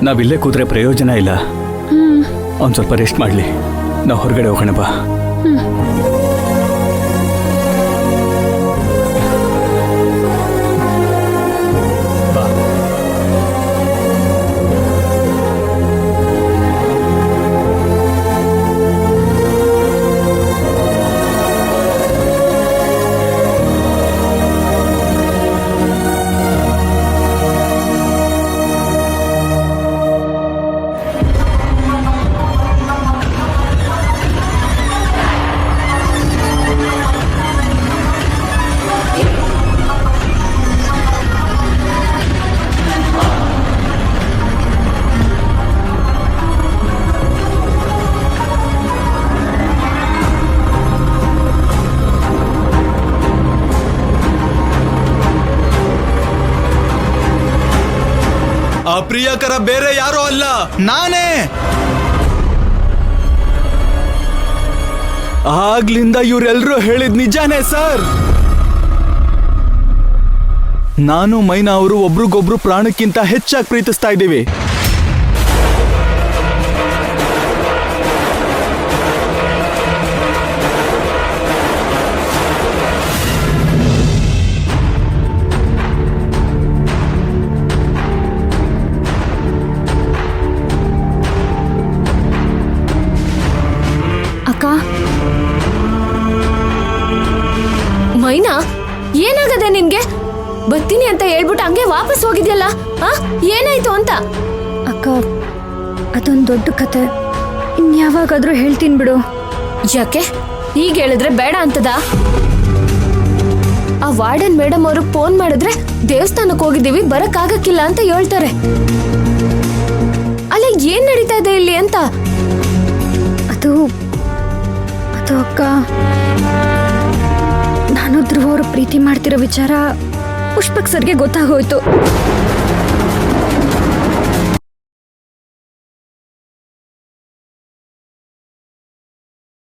ನಾವಿಲ್ಲೇ ಕೂತ್ರೆ ಪ್ರಯೋಜನ ಇಲ್ಲ. ಅವ್ನು ಸ್ವಲ್ಪ ರೆಸ್ಟ್ ಮಾಡಲಿ, ನಾವು ಹೊರಗಡೆ ಹೋಗೋಣ ಬಾ. ಆ ಪ್ರಿಯಕರ ಬೇರೆ ಯಾರೋ ಅಲ್ಲ, ನಾನೇ. ಆಗ್ಲಿಂದ ಇವರೆಲ್ಲರೂ ಹೇಳಿದ್ ನಿಜಾನೇ ಸರ್. ನಾನು ಮೈನಾ ಅವರು ಒಬ್ರಿಗೊಬ್ರು ಪ್ರಾಣಕ್ಕಿಂತ ಹೆಚ್ಚಾಗಿ ಪ್ರೀತಿಸ್ತಾ ಇದ್ದೀವಿ. ಮೈನಾ, ಏನಾಗದೆ ನಿನ್ಗೆ? ಬರ್ತೀನಿ ಅಂತ ಹೇಳ್ಬಿಟ್ಟು ಹಂಗೆ ವಾಪಸ್ ಹೋಗಿದ್ಯಲ್ಲ, ಏನಾಯ್ತು ಅಂತ? ಅಕ್ಕ, ಅದೊಂದು ದೊಡ್ಡ ಕತೆ, ಇನ್ಯಾವಾಗಾದ್ರೂ ಹೇಳ್ತೀನಿ ಬಿಡು. ಯಾಕೆ ಈಗ ಹೇಳಿದ್ರೆ ಬೇಡ ಅಂತದ? ಆ ವಾರ್ಡನ್ ಮೇಡಮ್ ಅವರು ಫೋನ್ ಮಾಡಿದ್ರೆ ದೇವಸ್ಥಾನಕ್ಕೆ ಹೋಗಿದ್ದೀವಿ, ಬರಕ್ಕಾಗಕ್ಕಿಲ್ಲ ಅಂತ ಹೇಳ್ತಾರೆ. ಅಲ್ಲ, ಏನ್ ನಡೀತಾ ಇದೆ ಇಲ್ಲಿ ಅಂತ? ಅದು ಅಕ್ಕ, ನಾನು ಧ್ರುವ ಅವರು ಪ್ರೀತಿ ಮಾಡ್ತಿರೋ ವಿಚಾರ ಪುಷ್ಪಕ್ ಸರ್ಗೆ ಗೊತ್ತಾಗೋಯ್ತು.